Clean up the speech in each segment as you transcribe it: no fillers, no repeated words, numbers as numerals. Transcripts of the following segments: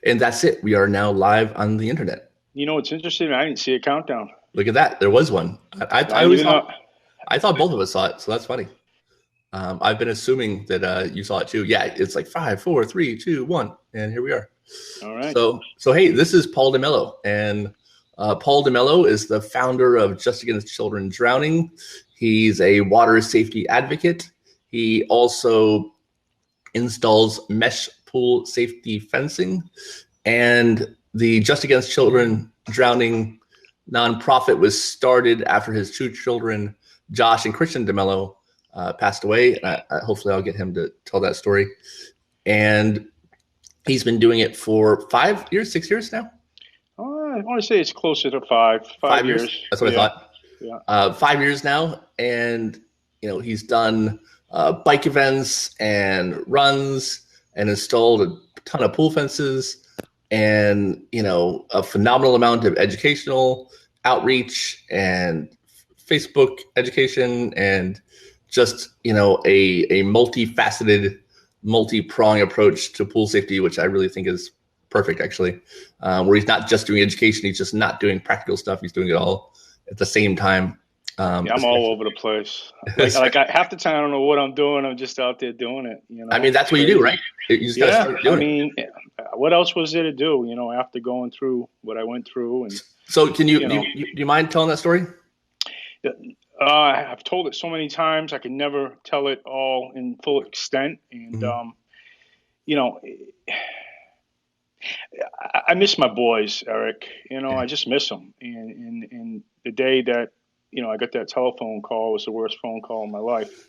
And that's it. We are now live on the internet. You know, it's interesting. I didn't see a countdown. Look at that. There was one. I I didn't always even thought know. I thought both of us saw it, so that's funny. I've been assuming that you saw it too. Yeah, it's like 5, 4, 3, 2, 1, and here we are. All right. So hey, this is Paul Demello, and Paul Demello is the founder of Just Against Children Drowning. He's a water safety advocate. He also installs mesh pool safety fencing, and the Just Against Children Drowning nonprofit was started after his two children, Josh and Christian Demello, passed away. Hopefully, I'll get him to tell that story. And he's been doing it for 5 years, 6 years now. I want to say it's closer to five. 5 years. That's what I thought. Yeah. 5 years now, and he's done bike events and runs and installed a ton of pool fences and a phenomenal amount of educational outreach and Facebook education and just a multifaceted, multi-pronged approach to pool safety, which I really think is perfect, actually. Where he's not just doing education, he's just not doing practical stuff. He's doing it all at the same time. Yeah, I'm all over the place. Half the time I don't know what I'm doing. I'm just out there doing it. I mean, that's what you do, right? You just gotta start doing it. What else was there to do? After going through what I went through, and so do you mind telling that story? I've told it so many times. I can never tell it all in full extent, and I miss my boys, Eric. I just miss them. And the day that I got that telephone call was the worst phone call of my life.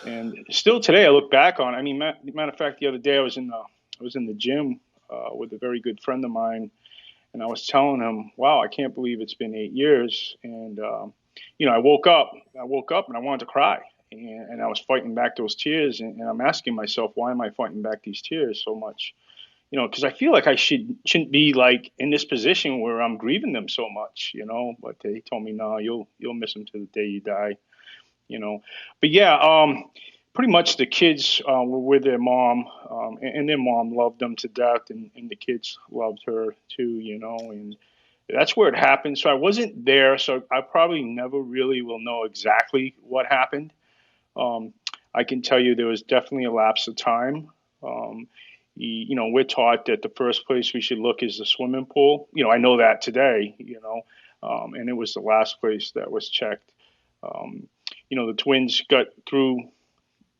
And still today, I look back on. I mean, matter of fact, the other day I was in the gym with a very good friend of mine, and I was telling him, "Wow, I can't believe it's been 8 years." And I woke up and I wanted to cry, and I was fighting back those tears, and I'm asking myself, why am I fighting back these tears so much? Because I feel like I shouldn't be like in this position where I'm grieving them so much, But they told me, no, you'll miss them to the day you die, But yeah, pretty much the kids were with their mom, and their mom loved them to death, and the kids loved her too, And that's where it happened. So I wasn't there, so I probably never really will know exactly what happened. I can tell you there was definitely a lapse of time. We're taught that the first place we should look is the swimming pool. I know that today, and it was the last place that was checked. The twins got through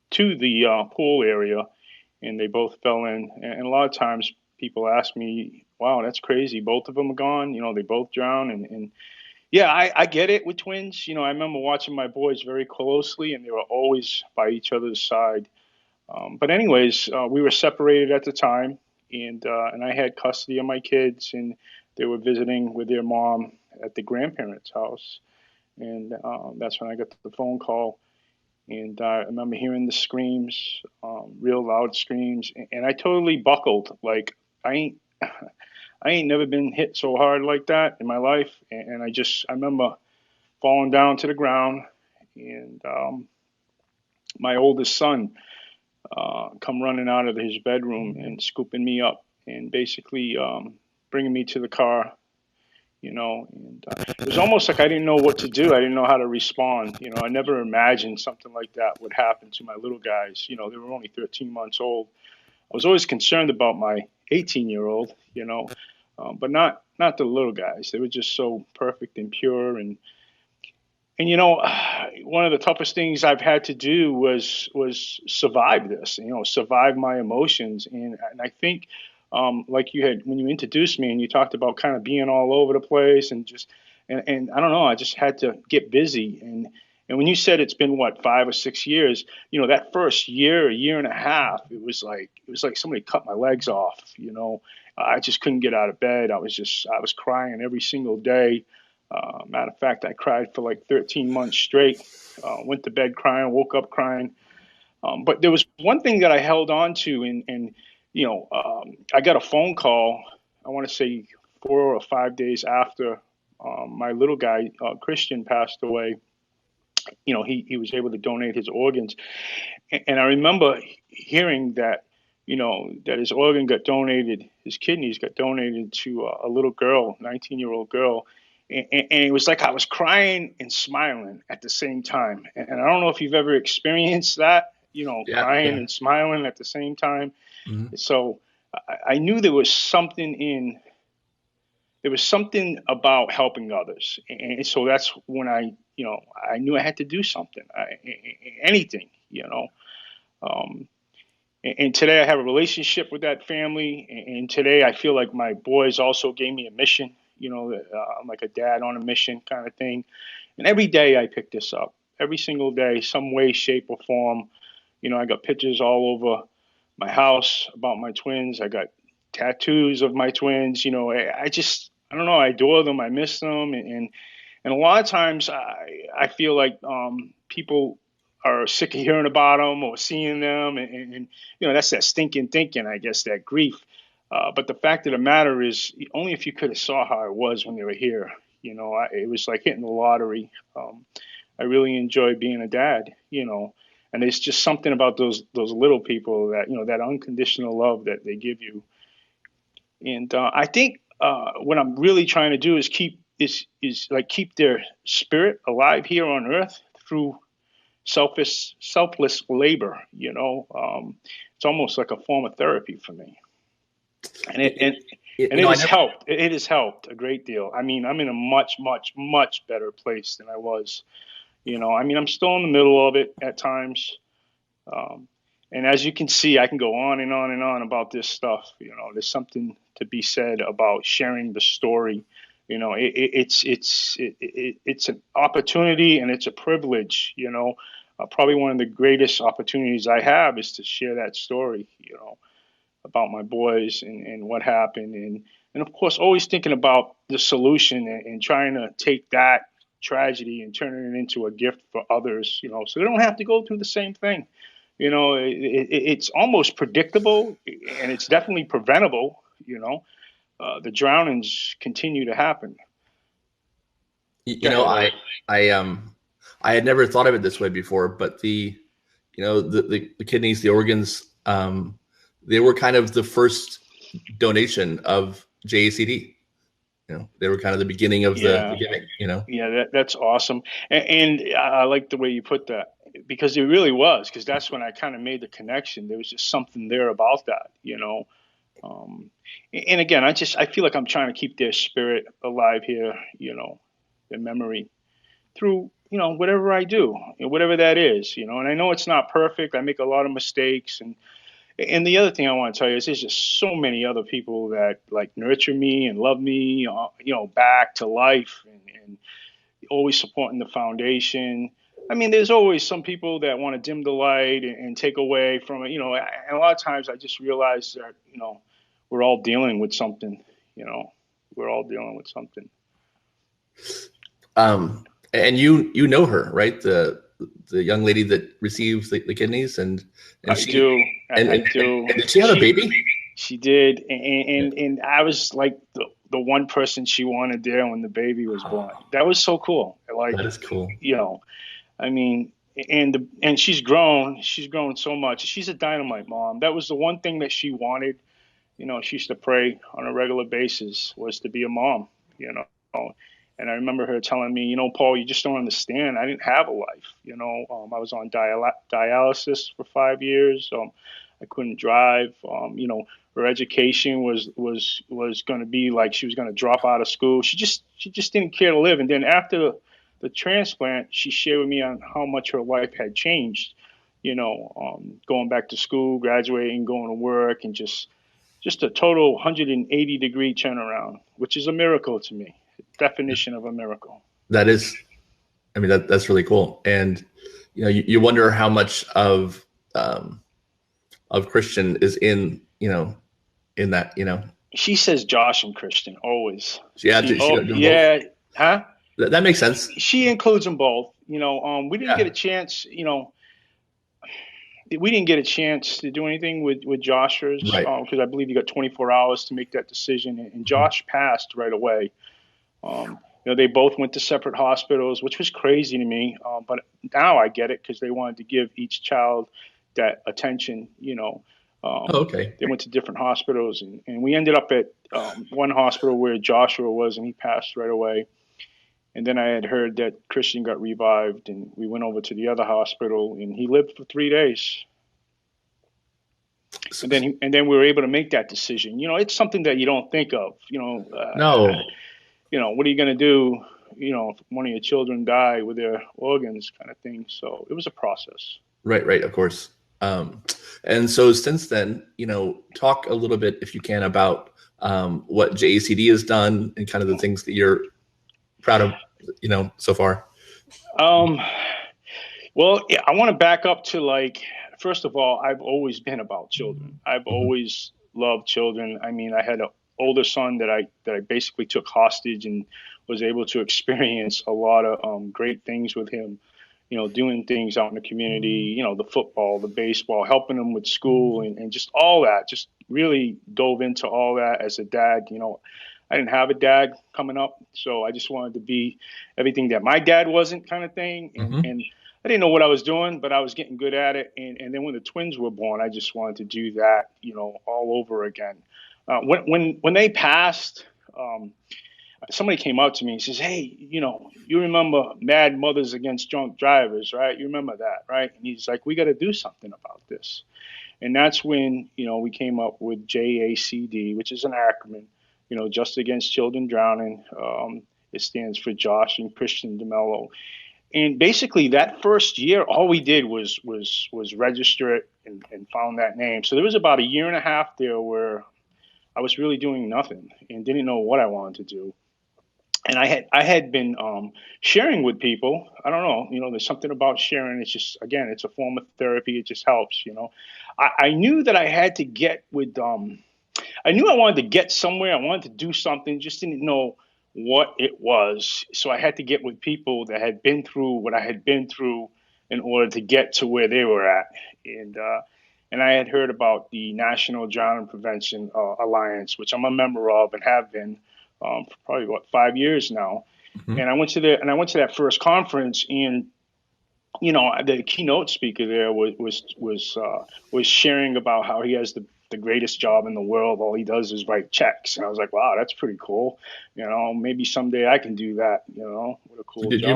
to the pool area, and they both fell in. And a lot of times people ask me, wow, that's crazy. Both of them are gone. They both drowned. And yeah, I get it with twins. I remember watching my boys very closely, and they were always by each other's side. But anyways, we were separated at the time, and I had custody of my kids, and they were visiting with their mom at the grandparents' house. And that's when I got the phone call, and I remember hearing the screams, real loud screams, and I totally buckled. Like I ain't never been hit so hard like that in my life, and I remember falling down to the ground, and my oldest son come running out of his bedroom and scooping me up and basically bringing me to the car, and it was almost like I didn't know what to do. I didn't know how to respond. I never imagined something like that would happen to my little guys. They were only 13 months old. I was always concerned about my 18-year-old, but not the little guys. They were just so perfect and pure. And one of the toughest things I've had to do was survive this, survive my emotions. And I think, like you had, when you introduced me and you talked about kind of being all over the place and and I don't know, I just had to get busy. And when you said it's been what, 5 or 6 years, that first year, a year and a half, it was like somebody cut my legs off. I just couldn't get out of bed. I was crying every single day. Matter of fact, I cried for like 13 months straight. Went to bed crying, woke up crying. But there was one thing that I held on to, and I got a phone call. I want to say 4 or 5 days after my little guy Christian passed away. He was able to donate his organs, and I remember hearing that that his organ got donated, his kidneys got donated to a little girl, 19-year-old girl. And it was like I was crying and smiling at the same time. And I don't know if you've ever experienced that, Yeah, crying yeah. and smiling at the same time. Mhm. So I knew there was something about helping others. And so that's when I knew I had to do something, anything, Um, and today I have a relationship with that family. And today I feel like my boys also gave me a mission, I'm like a dad on a mission kind of thing. And every day I pick this up, every single day, some way, shape, or form. I got pictures all over my house about my twins. I got tattoos of my twins. I don't know. I adore them. I miss them. And a lot of times I feel like people are sick of hearing about them or seeing them. And that's that stinking thinking, I guess, that grief. But the fact of the matter is, only if you could have saw how I was when they were here. It was like hitting the lottery. I really enjoy being a dad. And there's just something about those little people that that unconditional love that they give you. And I think what I'm really trying to do is keep their spirit alive here on Earth through selfless labor. It's almost like a form of therapy for me, and It, it it, and it- and you it know, I has never. helped. It has helped a great deal. I mean, I'm in a much, much, much better place than I was. I'm still in the middle of it at times. Um, and as you can see, I can go on and on and on about this stuff. There's something to be said about sharing the story. It's an opportunity and it's a privilege. Probably one of the greatest opportunities I have is to share that story. About my boys and what happened, and of course, always thinking about the solution and trying to take that tragedy and turn it into a gift for others. So they don't have to go through the same thing. It's almost predictable, and it's definitely preventable. The drownings continue to happen. You Go you know, ahead, I Eric. I I had never thought of it this way before, but the kidneys, the organs, they were kind of the first donation of JACD. They were kind of the beginning of the Yeah, gimmick. yeah, that's awesome, and I like the way you put that because it really was because that's when I kind of made the connection. There was just something there about that. Um, and again, I feel like I'm trying to keep their spirit alive here, their memory through whatever I do, whatever that is. And I know it's not perfect. I make a lot of mistakes, and the other thing I want to tell you is there's just so many other people that like nurture me and love me, back to life, and always supporting the foundation. I mean, there's always some people that want to dim the light and take away from it, and a lot of times I just realize that, we're all dealing with something, you know, we're all dealing with something. And you know her, right? The young lady that receives the kidneys, and I she do. I do. and did she have a baby? She did. And, Yeah. and I was like the one person she wanted there when the baby was born. That was so cool. That Like, is cool. I mean, and she's grown so much. She's a dynamite mom. That was the one thing that she wanted. She used to pray on a regular basis was to be a mom, you know. And I remember her telling me, Paul, you just don't understand. I didn't have a life. I was on dialysis for 5 years. I couldn't drive. Her education was going to be like she was going to drop out of school. She just didn't care to live. And then after the transplant, she shared with me on how much her life had changed. Going back to school, graduating, going to work, and just a total 180-degree turnaround, which is a miracle to me. Definition of a miracle. That is, I mean, that's really cool. And you wonder how much of Christian is in that. She says Josh and Christian always. Yeah, she Oh doing both. yeah, huh? That makes sense. She includes them both. We didn't get Yeah. a chance. We didn't get a chance to do anything with Josh's Right. because I believe you got 24 hours to make that decision, and Mhm. Josh passed right away. They both went to separate hospitals, which was crazy to me. But now I get it because they wanted to give each child that attention. Oh, okay. They went to different hospitals, and we ended up at one hospital where Joshua was, and he passed right away. And then I had heard that Christian got revived, and we went over to the other hospital, and he lived for 3 days. And then we were able to make that decision. It's something that you don't think of. No. What are you going to do? If one of your children die with their organs, kind of thing. So it was a process. Right, of course. And so since then, talk a little bit, if you can, about what J.A.C.D has done and kind of the things that you're proud of, so far. Well, I want to back up to first of all, I've always been about children. I've Mm-hmm. always loved children. I mean, I had an older son that I basically took hostage and was able to experience a lot of great things with him. Doing things out in the community, the football, the baseball, helping him with school and just all that. Just really dove into all that as a dad. I didn't have a dad coming up, so I just wanted to be everything that my dad wasn't, kind of thing. And, Mm-hmm. and I didn't know what I was doing, but I was getting good at it. And then when the twins were born, I just wanted to do that, all over again. When they passed, somebody came up to me and says, "Hey, you remember Mad Mothers Against Drunk Drivers, right? You remember that, right?" And he's like, "We got to do something about this." And that's when, we came up with J.A.C.D, which is an acronym, Just Against Children Drowning. It stands for Josh and Christian Demello. And basically, that first year, all we did was register it and found that name. So there was about a year and a half there where I was really doing nothing and didn't know what I wanted to do. And I had been sharing with people. I don't know, there's something about sharing. It's just, again, it's a form of therapy. It just helps. I knew that I had to get with. I knew I wanted to get somewhere. I wanted to do something. Just didn't know what it was. So I had to get with people that had been through what I had been through in order to get to where they were at. And I had heard about the National Drowning Prevention Alliance, which I'm a member of and have been for probably 5 years now. Mm-hmm. And I went to that first conference, and the keynote speaker there was sharing about how he has the greatest job in the world. All he does is write checks, and I was like, wow, that's pretty cool. Maybe someday I can do that. What a cool Do job.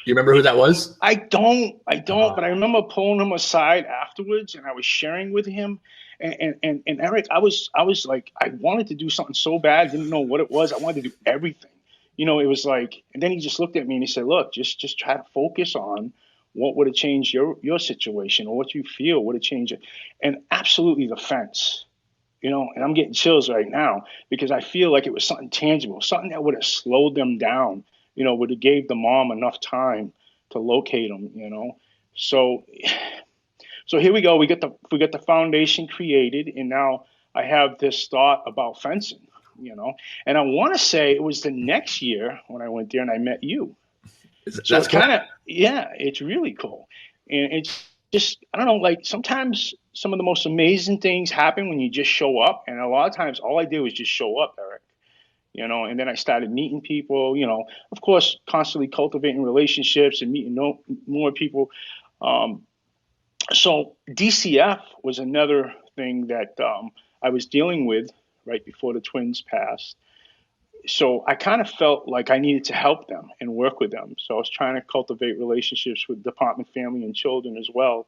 you remember who that was? I don't, but I remember pulling him aside afterwards, and I was sharing with him. And Eric, I was like, I wanted to do something so bad, didn't know what it was. I wanted to do everything. It was like, and then he just looked at me and he said, "Look, just try to focus on what would have changed your situation, or what you feel would have changed it." And absolutely the fence. And I'm getting chills right now because I feel like it was something tangible, something that would have slowed them down, would have gave the mom enough time to locate them, So, so here we go. We got the foundation created, and now I have this thought about fencing, And I want to say it was the next year when I went there and I met you. So That's it cool. kind of, yeah, it's really cool. And it's just, I don't know, like sometimes some of the most amazing things happen when you just show up. And a lot of times all I did was just show up, Eric, and then I started meeting people, of course, constantly cultivating relationships and meeting more people. Um, so DCF was another thing that I was dealing with right before the twins passed. So I kind of felt like I needed to help them and work with them. So I was trying to cultivate relationships with Department Family and Children as well.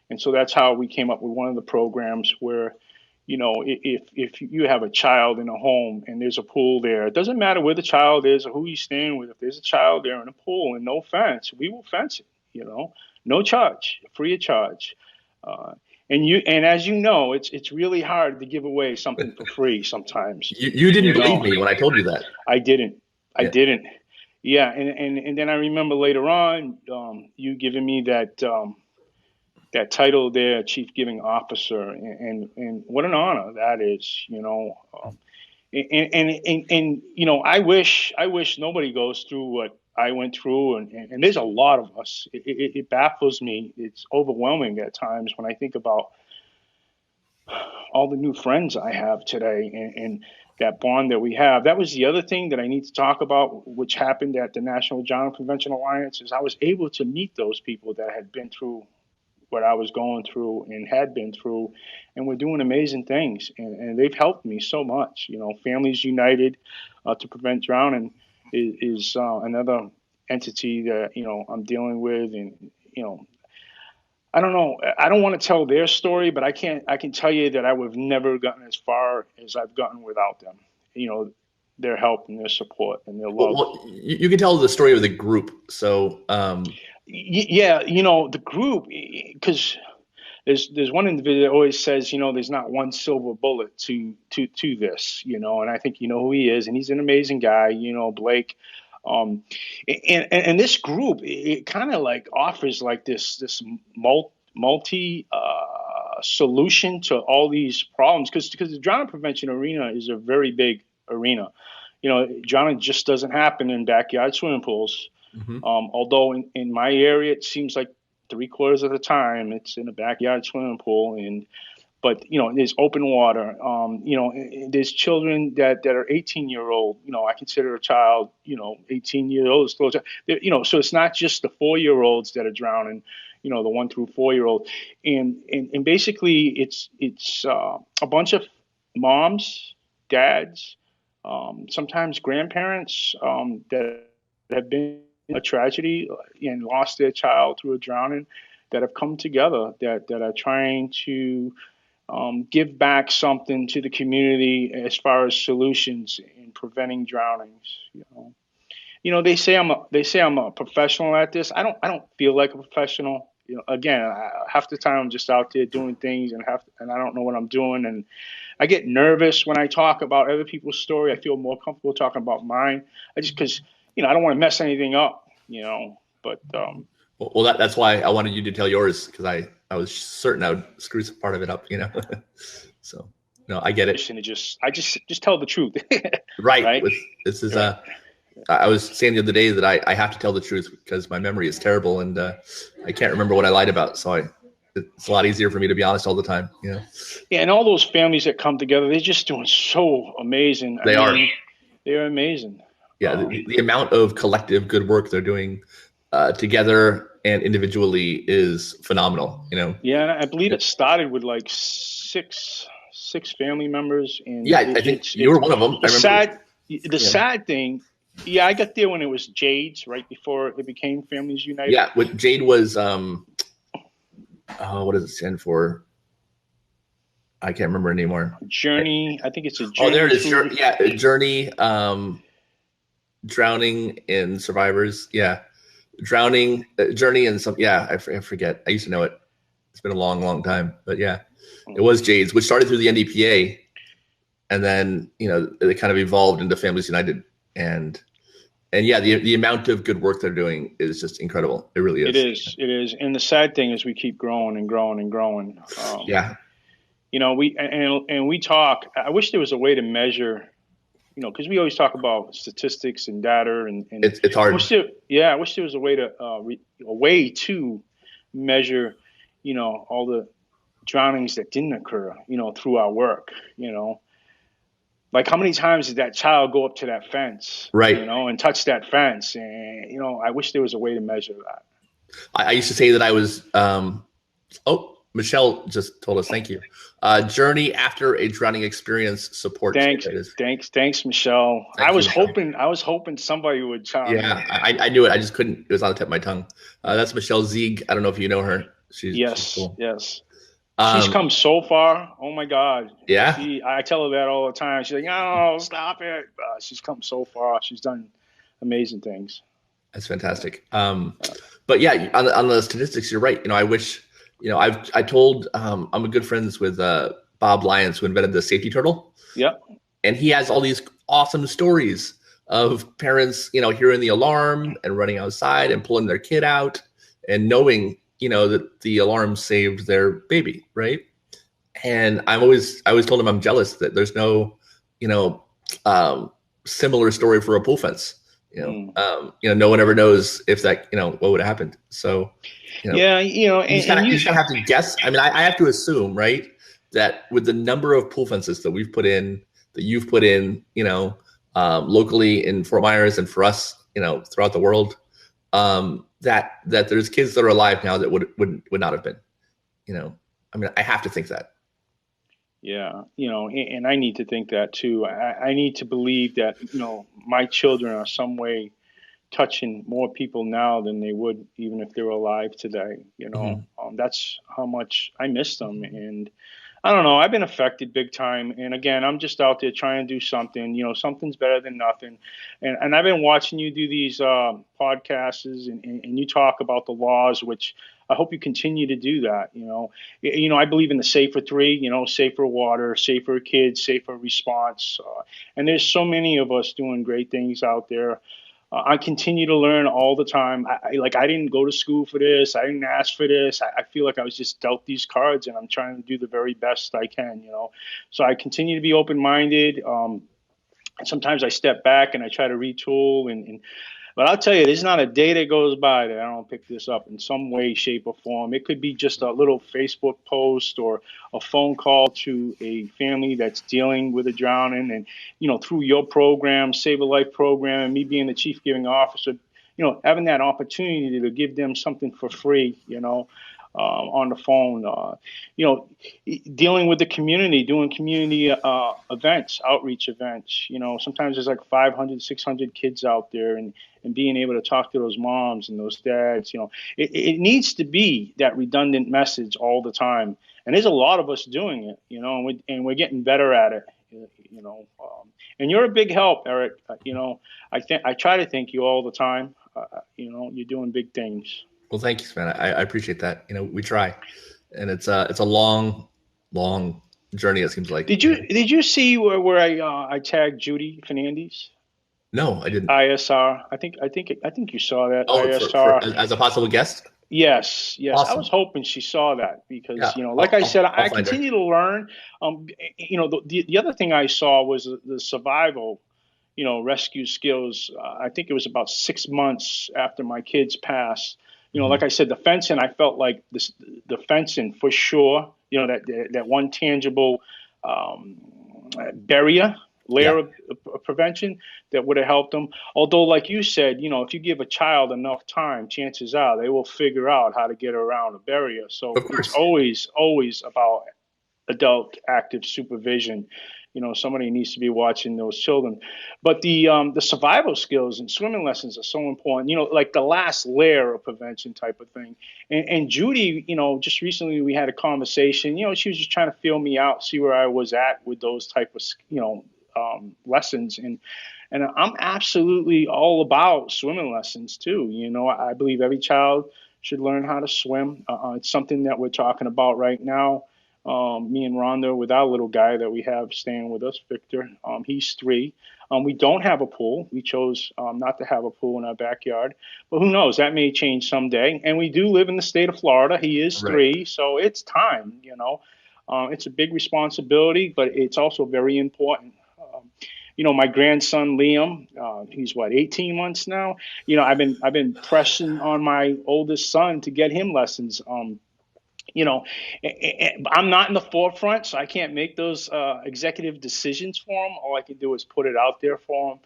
And so that's how we came up with one of the programs where, if you have a child in a home and there's a pool there, it doesn't matter where the child is or who you're staying with. If there's a child there in a pool and no fence, we will fence it, no charge, free of charge. Uh, and as you know, it's really hard to give away something for free sometimes. You didn't believe me when I told you that. I didn't. I Yeah. didn't. Yeah, and then I remember later on, you giving me that title there, Chief Giving Officer, and what an honor that is, and I wish nobody goes through what I went through, and there's a lot of us. It baffles me. It's overwhelming at times when I think about all the new friends I have today, and that bond that we have. That was the other thing that I need to talk about, which happened at the National Drowning Prevention Alliance, is I was able to meet those people that had been through what I was going through and had been through, and we're doing amazing things, and they've helped me so much. Families United to Prevent Drowning is another entity that I'm dealing with, and I don't know. I don't want to tell their story, but I can tell you that I would have never gotten as far as I've gotten without them. Their help and their support and their love. Well, you can tell the story of the group. So, yeah, the group, because there's one individual that always says, there's not one silver bullet to this, and I think you know who he is, and he's an amazing guy, Blake. And this group, it kind of like offers like this multi solution to all these problems, because the drowning prevention arena is a very big arena. Drowning just doesn't happen in backyard swimming pools. Although in my area, it seems like 3/4 of the time it's in a backyard swimming pool, but there's open water. There's children that are 18-year-old. I consider a child. 18 years old is still a child. So it's not just the 4-year-olds that are drowning. The 1 through 4-year-old, and basically it's a bunch of moms, dads, sometimes grandparents that have been in a tragedy and lost their child through a drowning, that have come together, that are trying to give back something to the community as far as solutions in preventing drownings. They say I'm a professional at this. I don't feel like a professional. Again, half the time I'm just out there doing things, and I don't know what I'm doing, and I get nervous when I talk about other people's story. I feel more comfortable talking about mine. Because I don't want to mess anything up. But well, that's why I wanted you to tell yours, because I was certain I would screw some part of it up. So no, I get it. I just tell the truth. Right. This is I was saying the other day that I have to tell the truth because my memory is terrible, and I can't remember what I lied about. So it's a lot easier for me to be honest all the time. Yeah, and all those families that come together, they're just doing so amazing. They're amazing. Yeah, the amount of collective good work they're doing together and individually is phenomenal. Yeah, and I believe it started with like six family members. And yeah, I think you were one of them. The sad thing. Yeah, I got there when it was J.A.C.D, right before it became Families United. Yeah, what J.A.C.D was, what does it stand for? I can't remember anymore. Journey, I think it's a journey. Oh, there it is. Journey, drowning and survivors. Yeah, drowning, journey and some. Yeah, I forget. I used to know it. It's been a long, long time, but yeah, it was J.A.C.D, which started through the NDPA, and then it kind of evolved into Families United. And yeah, the amount of good work they're doing is just incredible. It really is. It is. And the sad thing is we keep growing and growing and growing. Yeah. We talk. I wish there was a way to measure. Because we always talk about statistics and data, and it's hard. I wish there was a way to measure. All the drownings that didn't occur. Through our work. Like how many times did that child go up to that fence, right? And touch that fence, and I wish there was a way to measure that. I used to say that I was. Michelle just told us, thank you. Journey after a drowning experience support. Thanks, Michelle. I was hoping somebody would chime. Yeah, I knew it. I just couldn't. It was on the tip of my tongue. That's Michelle J.A.C.D. I don't know if you know her. She's cool. Yes. She's come so far. Oh my God. Yeah. I tell her that all the time. She's like, "No, stop it." She's come so far. She's done amazing things. That's fantastic. But yeah, on the statistics, you're right. I wish. I'm a good friends with Bob Lyons, who invented the safety turtle. Yep. And he has all these awesome stories of parents, hearing the alarm and running outside and pulling their kid out and knowing, that the alarm saved their baby, right? And I always told him I'm jealous that there's no, similar story for a pool fence. No one ever knows if that, what would have happened. So, you just have to guess. I mean, I have to assume, right, that with the number of pool fences that we've put in, that you've put in, locally in Fort Myers and for us, throughout the world, that there's kids that are alive now that would not have been. You know, I mean, I have to think that. Yeah, and I need to think that too. I need to believe that, my children are some way touching more people now than they would even if they were alive today. Hmm. That's how much I miss them. And I don't know, I've been affected big time. And again, I'm just out there trying to do something. Something's better than nothing. And I've been watching you do these podcasts, and you talk about the laws, which I hope you continue to do that. I believe in the safer three. Safer water, safer kids, safer response. And there's so many of us doing great things out there. I continue to learn all the time. I didn't go to school for this. I didn't ask for this. I feel like I was just dealt these cards, and I'm trying to do the very best I can. So I continue to be open minded. Sometimes I step back and I try to retool, but I'll tell you, there's not a day that goes by that I don't pick this up in some way, shape, or form. It could be just a little Facebook post or a phone call to a family that's dealing with a drowning. And, through your program, Save a Life program, and me being the chief giving officer, having that opportunity to give them something for free, on the phone, dealing with the community, doing community events, outreach events. Sometimes there's like 500, 600 kids out there, and being able to talk to those moms and those dads. It needs to be that redundant message all the time. And there's a lot of us doing it, and we're getting better at it. And you're a big help, Eric. I try to thank you all the time. You're doing big things. Well, thank you, man. I appreciate that. We try, and it's a long, long journey. It seems like. Did you see where I tagged Judy Fernandez? No, I didn't. ISR. I think you saw that. Oh, for ISR. as a possible guest. Yes, yes. I Awesome. was hoping she saw that because, Yeah, like I said, I'll I find her. continue to learn. The other thing I saw was the survival, rescue skills. I think it was about 6 months after my kids passed. Like Hmm. I said, the fencing, I felt like the fencing for sure, that one tangible um, barrier layer Yeah, of prevention that would have helped them. Although, like you said, if you give a child enough time, chances are they will figure out how to get around a barrier. So of it's course. always about adult active supervision. Somebody needs to be watching those children. But the survival skills and swimming lessons are so important. Like the last layer of prevention type of thing. And Judy, just recently we had a conversation. She was just trying to feel me out, see where I was at with those type of lessons. And I'm absolutely all about swimming lessons too. I believe every child should learn how to swim. It's something that we're talking about right now. Me and Rhonda with our little guy that we have staying with us, Victor. He's 3. We don't have a pool. We chose not to have a pool in our backyard, but who knows? That may change someday. And we do live in the state of Florida. He is Right. 3, so it's time. It's a big responsibility, but it's also very important. My grandson Liam, he's what, 18 months now. I've been pressing on my oldest son to get him lessons. You know, I'm not in the forefront, so I can't make those executive decisions for them. All I can do is put it out there for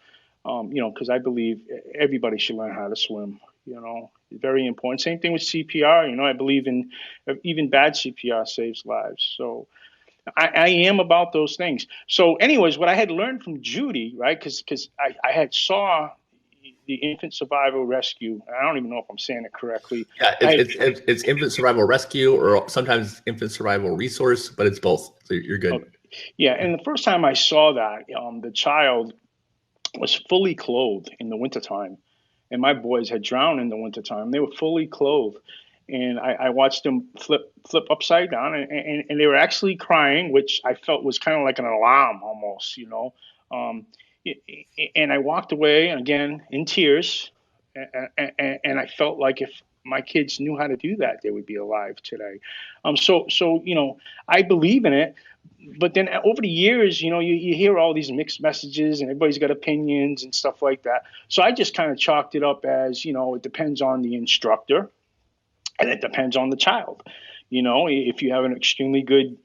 them. Because I believe everybody should learn how to swim. Very important. Same thing with CPR. I believe in even bad CPR saves lives. So I am about those things. So, anyways, what I had learned from Judy, right? Because I had saw the infant survival rescue. I don't even know if I'm saying it correctly. Yeah, I had it's infant survival rescue, or sometimes infant survival resource, but it's both. So you're good. Okay. Yeah, and the first time I saw that, the child was fully clothed in the wintertime, and my boys had drowned in the wintertime. They were fully clothed, and I watched them flip upside down, and they were actually crying, which I felt was kind of like an alarm almost. Um, and I walked away again in tears, and I felt like if my kids knew how to do that, they would be alive today. So I believe in it, but then over the years, you hear all these mixed messages, and everybody's got opinions and stuff like that. So I just kind of chalked it up as, it depends on the instructor, and it depends on the child. If you have an extremely good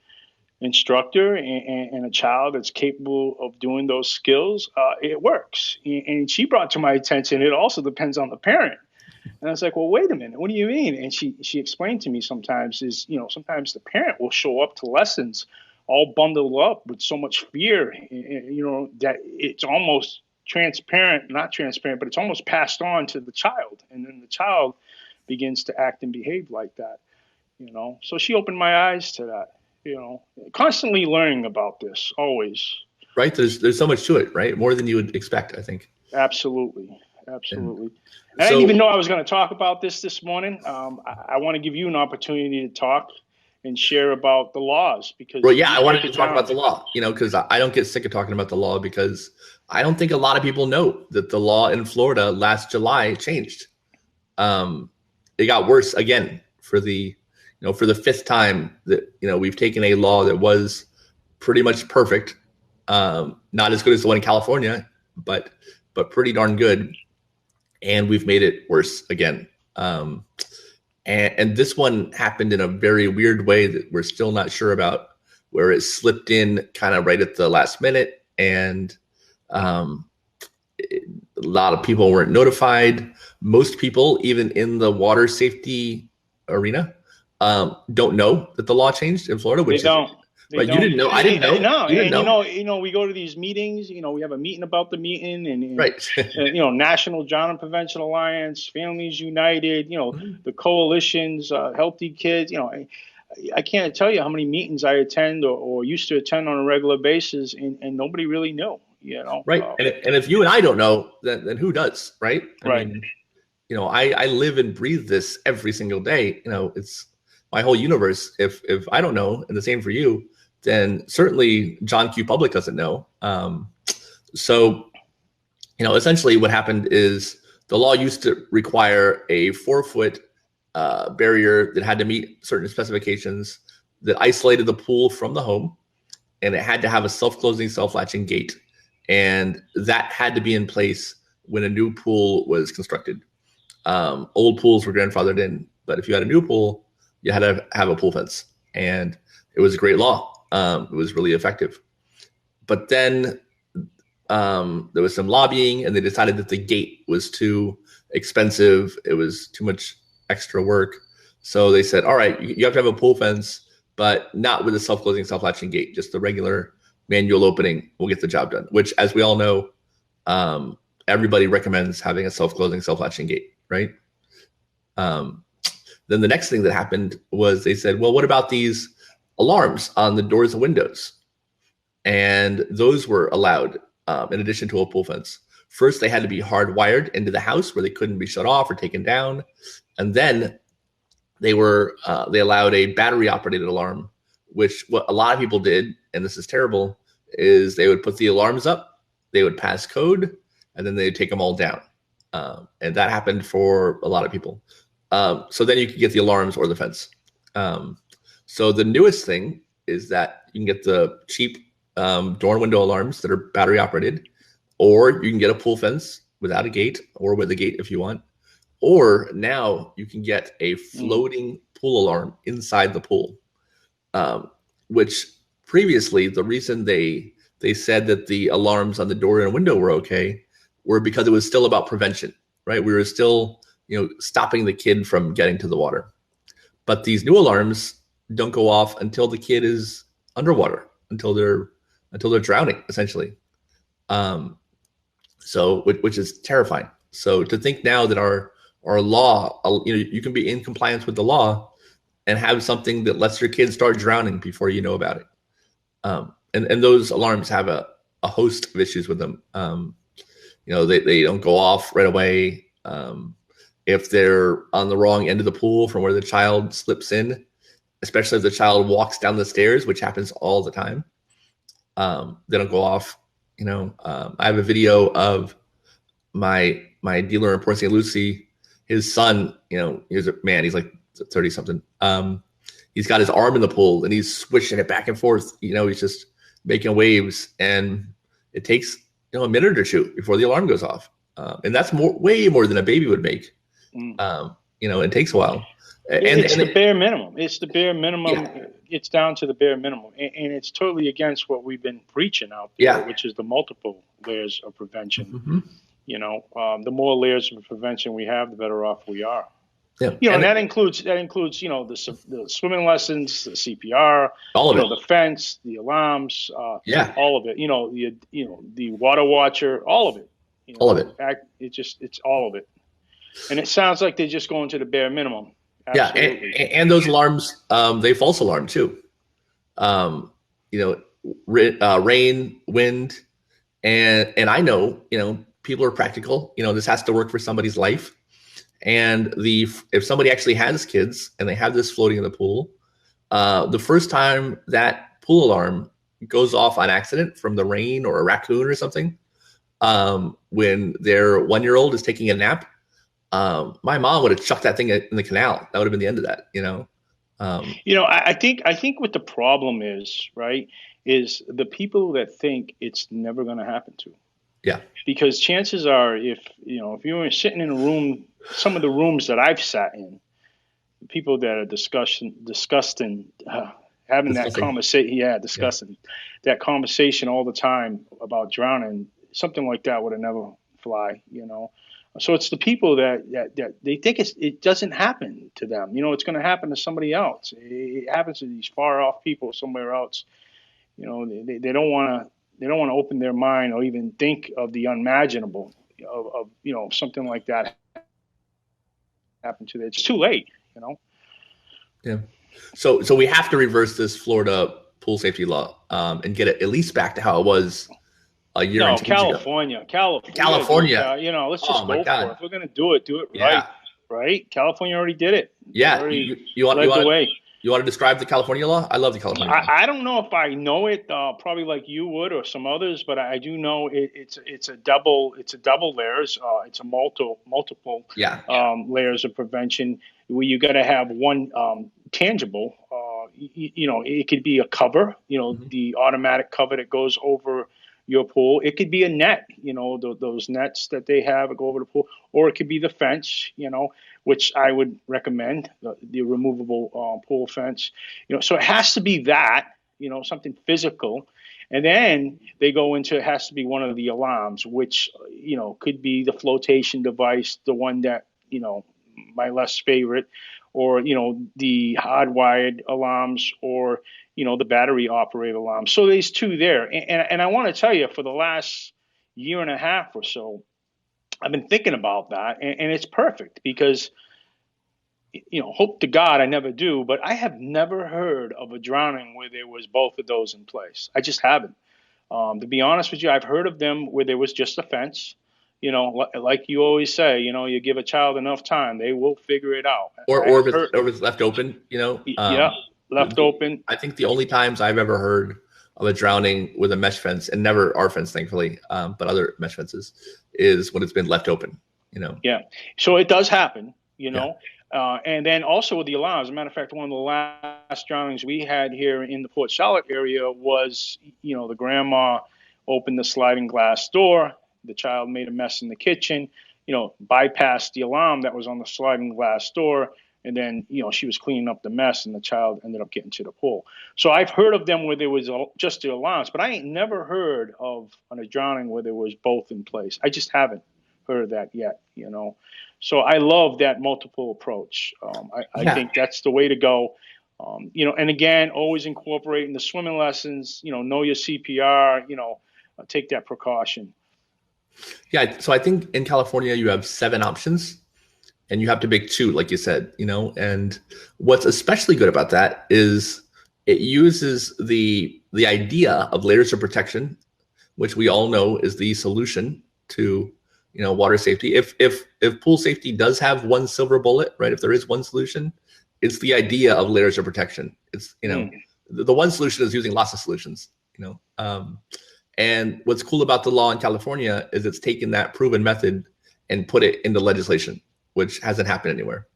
instructor and a child that's capable of doing those skills, it works. And she brought to my attention, it also depends on the parent. And I was like, well, wait a minute, what do you mean? And she explained to me sometimes sometimes the parent will show up to lessons all bundled up with so much fear, that it's almost not transparent, but it's almost passed on to the child. And then the child begins to act and behave like that, So she opened my eyes to that, constantly learning about this, always. Right? There's so much to it, right? More than you would expect, I think. Absolutely. And Absolutely. And I didn't even so, know I was going to talk about this morning. I want to give you an opportunity to talk and share about the laws because well, yeah, you I wanted break to it talk about down. the law, because I don't get sick of talking about the law because I don't think a lot of people know that the law in Florida last July changed. It got worse again for the fifth time that, we've taken a law that was pretty much perfect, not as good as the one in California, but pretty darn good, and we've made it worse again. And this one happened in a very weird way that we're still not sure about, where it slipped in kind of right at the last minute, and um, a lot of people weren't notified. Most people, even in the water safety arena, don't know that the law changed in Florida, They which is don't. They right. You don't. didn't know. I didn't know. No, You didn't and know. we go to these meetings. We have a meeting about the meeting, and Right. National Drowning Prevention Alliance, Families United. The coalitions, Healthy Kids. I can't tell you how many meetings I attend or used to attend on a regular basis, and nobody really knew. Right. And if you and I don't know, then who does? Right. I Right. mean, I live and breathe this every single day. It's my whole universe. If I don't know, and the same for you, then certainly John Q. Public doesn't know. So, essentially what happened is the law used to require a 4-foot barrier that had to meet certain specifications that isolated the pool from the home, and it had to have a self-closing, self-latching gate. And that had to be in place when a new pool was constructed. Old pools were grandfathered in, but if you had a new pool, you had to have a pool fence, and it was a great law. It was really effective. But then there was some lobbying, and they decided that the gate was too expensive. It was too much extra work. So they said, all right, you have to have a pool fence, but not with a self-closing, self-latching gate, just the regular manual opening will get the job done, which, as we all know, everybody recommends having a self-closing, self-latching gate, right? Then the next thing that happened was they said, well, what about these alarms on the doors and windows? And those were allowed in addition to a pool fence. First, they had to be hardwired into the house where they couldn't be shut off or taken down. And then they allowed a battery operated alarm, which what a lot of people did, and this is terrible, is they would put the alarms up, they would pass code, and then they'd take them all down. And that happened for a lot of people. So then you could get the alarms or the fence. So the newest thing is that you can get the cheap door and window alarms that are battery operated, or you can get a pool fence without a gate, or with a gate if you want. Or now you can get a floating pool alarm inside the pool, which previously the reason they said that the alarms on the door and window were okay were because it was still about prevention, right? We were still, stopping the kid from getting to the water. But these new alarms don't go off until the kid is underwater, until they're drowning, essentially. So which is terrifying. So to think now that our law, you can be in compliance with the law and have something that lets your kids start drowning before you know about it. And those alarms have a host of issues with them. They don't go off right away. If they're on the wrong end of the pool from where the child slips in, especially if the child walks down the stairs, which happens all the time, they don't go off. I have a video of my dealer in Port St. Lucie. His son, he's a man, he's like 30 something. He's got his arm in the pool and he's swishing it back and forth. He's just making waves, and it takes a minute or two before the alarm goes off. And that's way more than a baby would make. It takes a while. It's the bare minimum. It's the bare minimum. Yeah. It's down to the bare minimum. And it's totally against what we've been preaching out there, which is the multiple layers of prevention. Mm-hmm. The more layers of prevention we have, the better off we are. Yeah. And that includes the swimming lessons, the CPR, all of it. the fence, the alarms, Yeah. all of it. The water watcher, all of it. All of it. It's all of it. And it sounds like they're just going to the bare minimum. Absolutely. Yeah, and those alarms, they false alarm too. Rain, wind, and I know, people are practical. This has to work for somebody's life. And if somebody actually has kids and they have this floating in the pool, the first time that pool alarm goes off on accident from the rain or a raccoon or something, when their 1-year-old is taking a nap, my mom would have chucked that thing in the canal. That would have been the end of that, I think what the problem is, right, is the people that think it's never going to happen to. Yeah. Because chances are, if you were sitting in a room, some of the rooms that I've sat in, people that are discussing, having that conversation, that conversation all the time about drowning, something like that would have never fly, So it's the people that they think it doesn't happen to them. It's going to happen to somebody else. It happens to these far off people somewhere else. They don't want to open their mind or even think of the unimaginable of something like that happen to them. It's too late. Yeah. So we have to reverse this Florida pool safety law and get it at least back to how it was a year and 2 years ago. California. Let's just go for it. If we're going to do it right. Right? California already did it. Yeah. You want to describe the California law? I love the California law. I don't know if I know it, probably like you would or some others, but I do know it's a double layers. It's a multiple layers of prevention where you got to have one tangible. It could be a cover. The automatic cover that goes over your pool. It could be a net, those nets that they have that go over the pool, or it could be the fence, which I would recommend, the removable pool fence. So it has to be that, something physical. And then they go into, it has to be one of the alarms, which, could be the flotation device, the one that, my less favorite, or, the hardwired alarms, or, the battery operated alarm. So there's two there. And I want to tell you, for the last year and a half or so, I've been thinking about that, and it's perfect because, hope to God I never do, but I have never heard of a drowning where there was both of those in place. I just haven't. To be honest with you, I've heard of them where there was just a fence. Like you always say, you give a child enough time, they will figure it out. Or if it's left open, left open. I think the only times I've ever heard of a drowning with a mesh fence, and never our fence, thankfully, but other mesh fences, is when it's been left open, Yeah. So it does happen, and then also with the alarms. As a matter of fact, one of the last drownings we had here in the Port Charlotte area was, the grandma opened the sliding glass door. The child made a mess in the kitchen, bypassed the alarm that was on the sliding glass door. And then, she was cleaning up the mess, and the child ended up getting to the pool. So I've heard of them where there was just the alarms, but I ain't never heard of a drowning where there was both in place. I just haven't heard of that yet, So I love that multiple approach. I think that's the way to go. And again, always incorporating the swimming lessons, know your CPR, take that precaution. Yeah. So I think in California, you have 7 options. And you have to pick 2, like you said, and what's especially good about that is it uses the idea of layers of protection, which we all know is the solution to, water safety. If pool safety does have one silver bullet, right? If there is one solution, it's the idea of layers of protection. It's, the one solution is using lots of solutions, and what's cool about the law in California is it's taken that proven method and put it into legislation, which hasn't happened anywhere.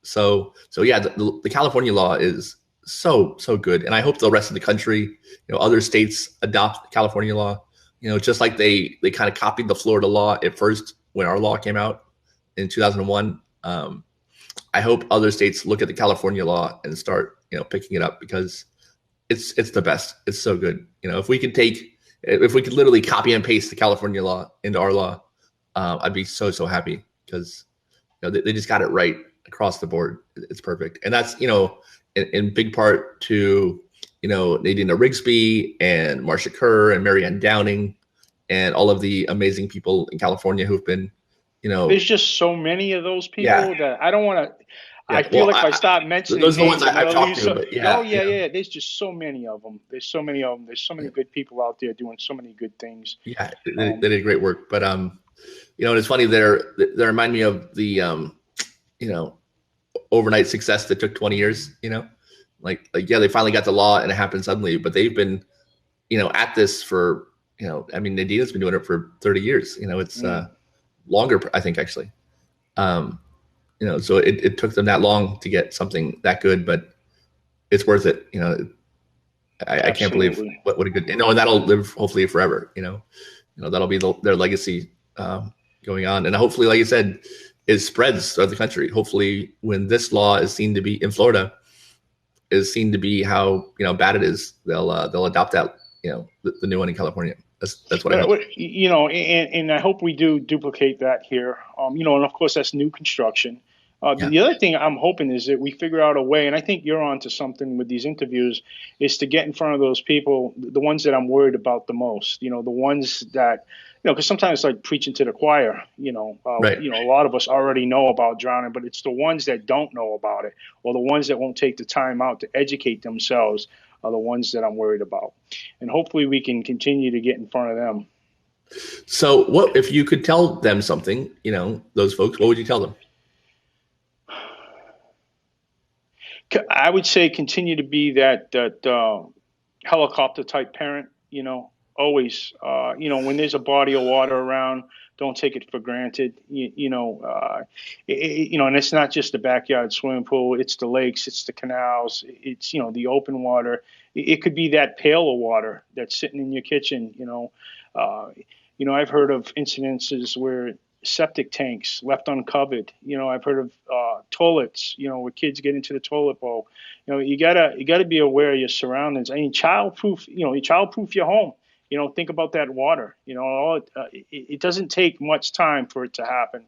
So yeah, the California law is so good, and I hope the rest of the country, other states adopt the California law. Just like they kind of copied the Florida law at first when our law came out in 2001. I hope other states look at the California law and start picking it up, because it's the best. It's so good. If we could take if we could literally copy and paste the California law into our law, I'd be so happy, because they just got it right across the board. It's perfect, and that's in big part to Nadina Rigsby and Marcia Kerr and Marianne Downing and all of the amazing people in California who've been There's just so many of those people yeah. that I don't want to. Yeah, I feel like if I start mentioning those are the ones names, I'm I've gonna talked lose. to, So, but oh yeah, yeah. There's just so many of them. There's so many of them. There's so many yeah, good people out there doing so many good things. yeah, they did great work. But and it's funny, they remind me of the overnight success that took 20 years. Like yeah, they finally got the law and it happened suddenly, but they've been at this for I mean, Nadina's been doing it for 30 years. It's longer, I think, actually. So it took them that long to get something that good, but it's worth it. I can't believe what a good, and that'll live hopefully forever. That'll be their legacy going on, and hopefully, like you said, it spreads throughout the country. Hopefully, when this law is seen to be in Florida, is seen to be how bad it is, they'll adopt that the new one in California. That's what I hope. And I hope we do duplicate that here. And of course that's new construction. The other thing I'm hoping is that we figure out a way, and I think you're onto something with these interviews, is to get in front of those people, the ones that I'm worried about the most. The ones that, because sometimes it's like preaching to the choir. Right. A lot of us already know about drowning, but it's the ones that don't know about it, or the ones that won't take the time out to educate themselves, are the ones that I'm worried about. And hopefully we can continue to get in front of them. So what if you could tell them something, those folks, what would you tell them? I would say continue to be that helicopter type parent, always, when there's a body of water around, don't take it for granted. And it's not just the backyard swimming pool, it's the lakes, it's the canals, it's, the open water. It could be that pail of water that's sitting in your kitchen. I've heard of incidences where septic tanks left uncovered. I've heard of toilets, where kids get into the toilet bowl. You gotta be aware of your surroundings. I mean, childproof your home. Think about that water. It doesn't take much time for it to happen.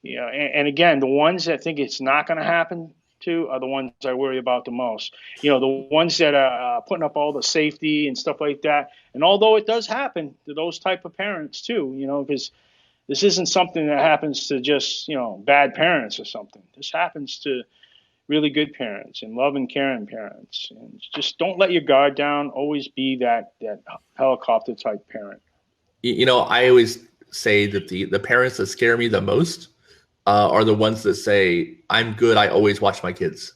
And again, the ones that think it's not going to happen to are the ones I worry about the most. The ones that are putting up all the safety and stuff like that. And although it does happen to those type of parents too, because this isn't something that happens to just, bad parents or something. This happens to really good parents and loving, caring parents. And just don't let your guard down. Always be that helicopter type parent. I always say that the parents that scare me the most are the ones that say, "I'm good. I always watch my kids."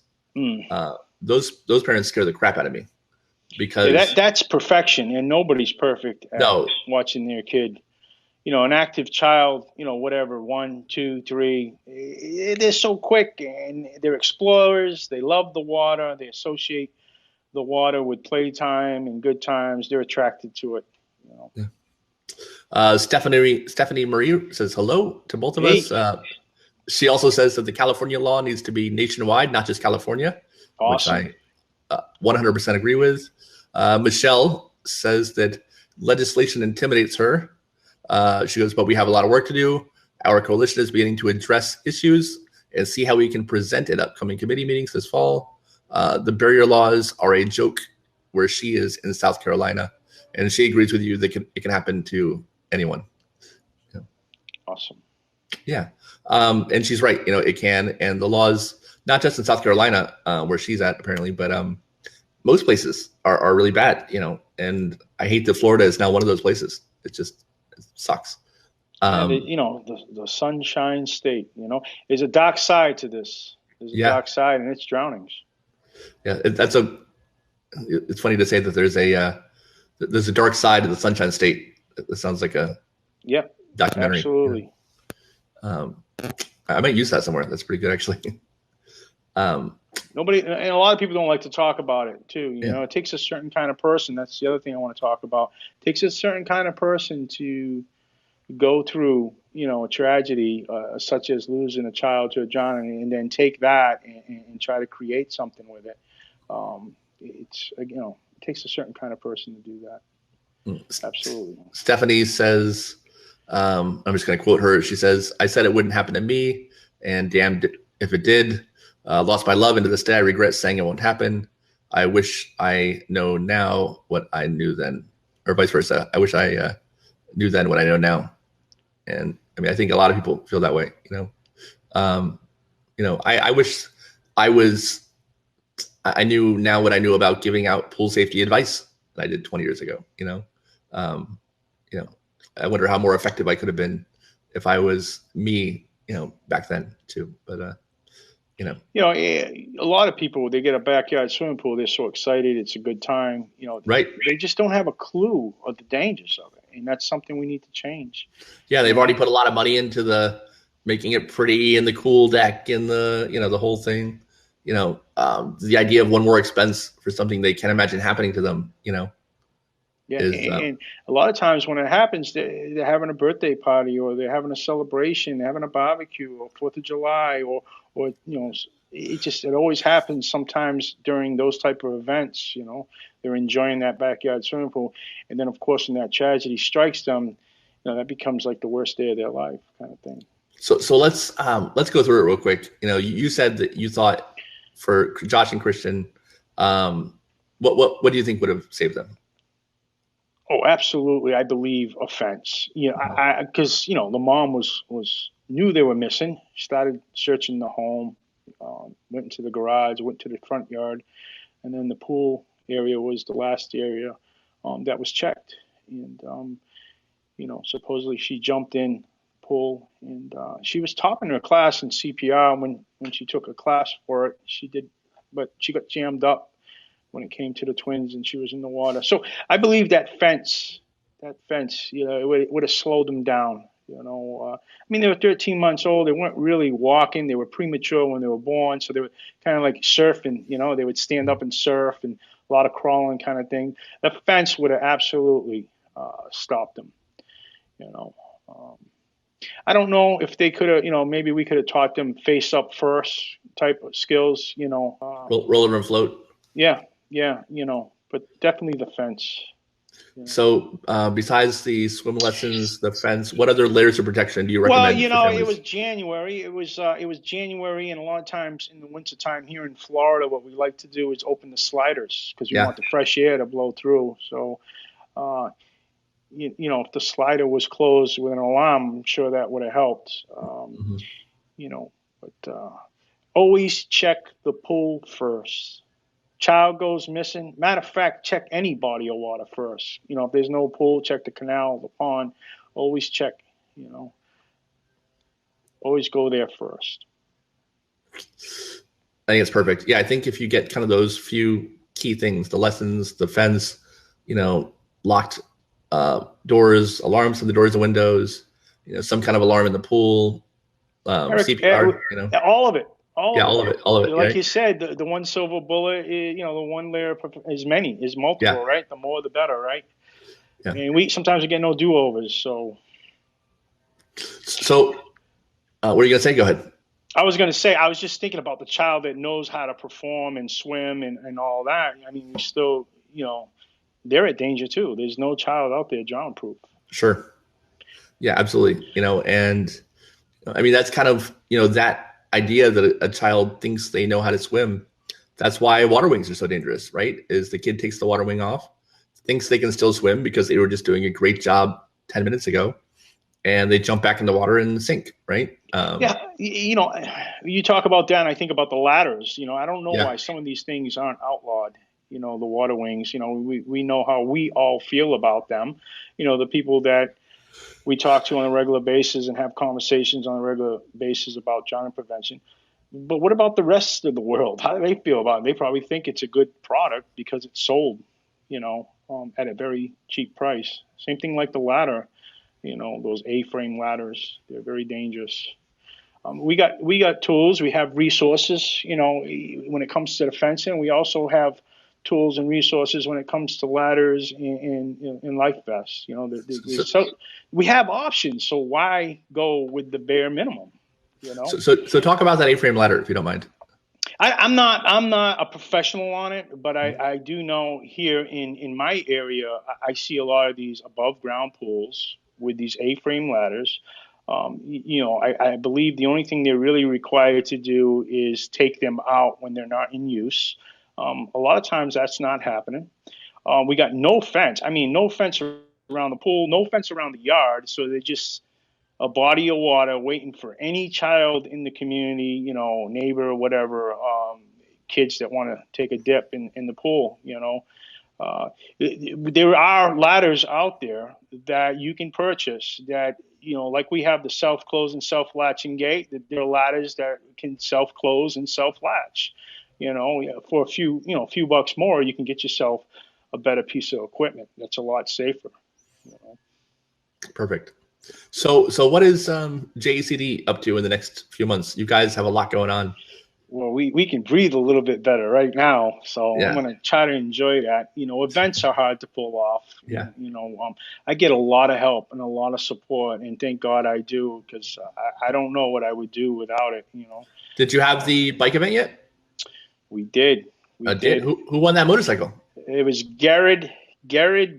Those parents scare the crap out of me, because that's perfection, and nobody's perfect at watching their kid. An active child, whatever, 1, 2, 3, they're so quick and they're explorers. They love the water. They associate the water with playtime and good times. They're attracted to it. Yeah. Stephanie Marie says hello to both of us. She also says that the California law needs to be nationwide, not just California, awesome. Which I 100% agree with. Michelle says that legislation intimidates her. She goes, but we have a lot of work to do. Our coalition is beginning to address issues and see how we can present at upcoming committee meetings this fall. The barrier laws are a joke where she is in South Carolina, and she agrees with you that it can happen to anyone. Awesome. Yeah. And she's right. It can. And the laws, not just in South Carolina, where she's at apparently, but most places are really bad, and I hate that Florida is now one of those places. It sucks. The sunshine state, there's a dark side to this. There's a dark side, and it's drownings. Yeah. It's funny to say that there's a dark side to the Sunshine State. It sounds like a documentary. Absolutely. I might use that somewhere. That's pretty good, actually. Nobody, and a lot of people don't like to talk about it too. It takes a certain kind of person. That's the other thing I want to talk about. It takes a certain kind of person to go through, a tragedy such as losing a child to a drowning, and then take that and try to create something with it. It takes a certain kind of person to do that. Absolutely. Stephanie says, I'm just going to quote her. She says, "I said it wouldn't happen to me, and damned if it did. Lost my love, and to this day I regret saying it won't happen. I wish I know now what I knew then," or vice versa. I wish I knew then what I know now. And I mean, I think a lot of people feel that way. I wish I knew now what I knew about giving out pool safety advice that I did 20 years ago. Um, I wonder how more effective I could have been if I was me, back then too. But a lot of people, they get a backyard swimming pool, they're so excited, it's a good time. Right. They just don't have a clue of the dangers of it, and that's something we need to change. Yeah, they've already put a lot of money into the making it pretty and the cool deck and the whole thing. The idea of one more expense for something they can't imagine happening to them. Yeah, and a lot of times when it happens, they're having a birthday party, or they're having a celebration, they're having a barbecue, or 4th of July, or it always happens sometimes during those type of events. They're enjoying that backyard swimming pool, and then of course when that tragedy strikes them, that becomes like the worst day of their life, kind of thing. So let's go through it real quick. You said that you thought for Josh and Christian, what do you think would have saved them? Oh, absolutely. I believe offense. Because the mom was knew they were missing. Started searching the home, went into the garage, went to the front yard, and then the pool area was the last area that was checked. And supposedly she jumped in the pool, and she was topping her class in CPR when she took a class for it. She did, but she got jammed up when it came to the twins, and she was in the water. So I believe that fence, it would have slowed them down. They were 13 months old. They weren't really walking. They were premature when they were born. So they were kind of like surfing, they would stand up and surf, and a lot of crawling kind of thing. The fence would have absolutely stopped them, I don't know if they could have, maybe we could have taught them face up first type of skills, roll over and float. Yeah, but definitely the fence. So besides the swim lessons, the fence, what other layers of protection do you recommend? Well, it was January. It was January, and a lot of times in the wintertime here in Florida, what we like to do is open the sliders because we want the fresh air to blow through. So, if the slider was closed with an alarm, I'm sure that would have helped. But always check the pool first. Child goes missing. Matter of fact, check any body of water first. If there's no pool, check the canal, the pond. Always check, Always go there first. I think it's perfect. Yeah, I think if you get kind of those few key things, the lessons, the fence, locked doors, alarms to the doors and windows, some kind of alarm in the pool, Eric, CPR, all of it. All of it. Like you said, the one silver bullet, the one layer is multiple, right? The more, the better, right? Yeah. And sometimes we get no do-overs, so. So, what are you gonna say? Go ahead. I was gonna say, I was just thinking about the child that knows how to perform and swim and all that. I mean, we still, they're at danger too. There's no child out there drown-proof. Sure. Yeah, absolutely. And I mean, that's kind of, that idea that a child thinks they know how to swim. That's why water wings are so dangerous, right? Is the kid takes the water wing off, thinks they can still swim because they were just doing a great job 10 minutes ago, and they jump back in the water and sink, right? You talk about that, and I think about the ladders. I don't know why some of these things aren't outlawed. The water wings. We know how we all feel about them. The people that we talk to on a regular basis and have conversations on a regular basis about drowning prevention. But what about the rest of the world? How do they feel about it? They probably think it's a good product because it's sold, at a very cheap price. Same thing like the ladder, those A-frame ladders. They're very dangerous. We got tools. We have resources, when it comes to the fencing. We also have tools and resources when it comes to ladders and life vests. So we have options. So why go with the bare minimum? So talk about that A-frame ladder, if you don't mind. I'm not a professional on it, but I do know here in my area, I see a lot of these above ground pools with these A-frame ladders. I believe the only thing they're really required to do is take them out when they're not in use. A lot of times that's not happening. We got no fence. I mean, no fence around the pool, no fence around the yard. So they're just a body of water waiting for any child in the community, neighbor or whatever, kids that want to take a dip in the pool. There are ladders out there that you can purchase that, like we have the self-close and self-latching gate, that there are ladders that can self-close and self-latch. For a few bucks more, you can get yourself a better piece of equipment that's a lot safer. Perfect. So what is J.A.C.D up to in the next few months? You guys have a lot going on. Well, we can breathe a little bit better right now, so Yeah. I'm going to try to enjoy that. Events are hard to pull off. Yeah. I get a lot of help and a lot of support, and thank God I do, because I don't know what I would do without it. Did you have the bike event yet? We did. We did. Who won that motorcycle? It was Garrett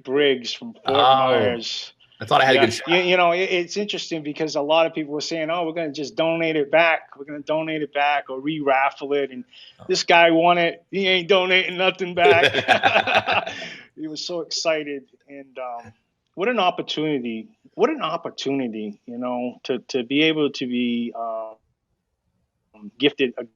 Briggs from Fort Myers. I thought I had a good shot. It's interesting because a lot of people were saying, "Oh, we're going to just donate it back. We're going to donate it back or re-raffle it." And this guy won it. He ain't donating nothing back. He was so excited, and what an opportunity! What an opportunity! To be able to be gifted a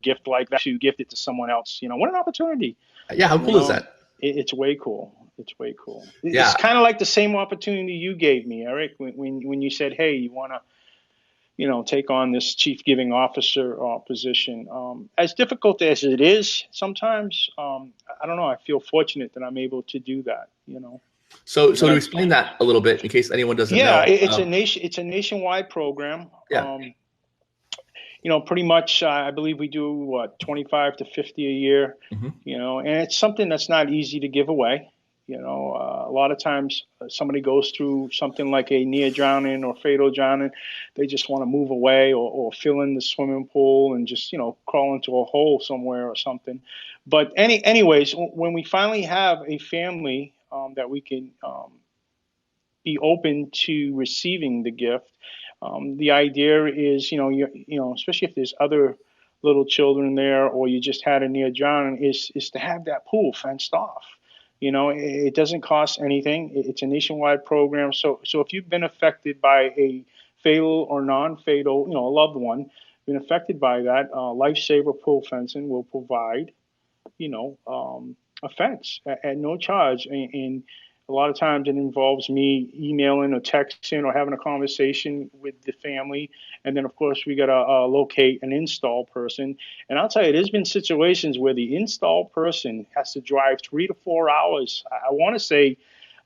gift like that, to gift it to someone else. What an opportunity! Yeah, how cool is that? It's way cool. It's way cool. Yeah. It's kind of like the same opportunity you gave me, Eric, when you said, "Hey, you want to, take on this chief giving officer position." As difficult as it is sometimes, I don't know. I feel fortunate that I'm able to do that. So to explain that a little bit, in case anyone doesn't know. Yeah, it's a nationwide program. Yeah. Pretty much, I believe we do 25 to 50 a year. And it's something that's not easy to give away. A lot of times somebody goes through something like a near drowning or fatal drowning. They just want to move away or fill in the swimming pool and just, crawl into a hole somewhere or something. But anyways, when we finally have a family that we can be open to receiving the gift, the idea is, especially if there's other little children there or you just had a near drowning, is to have that pool fenced off. It doesn't cost anything. It's a nationwide program. So if you've been affected by a fatal or non-fatal, a loved one, been affected by that, Lifesaver Pool Fencing will provide, a fence at no charge. And a lot of times it involves me emailing or texting or having a conversation with the family. And then, of course, we got to locate an install person. And I'll tell you, there's been situations where the install person has to drive 3 to 4 hours. I want to say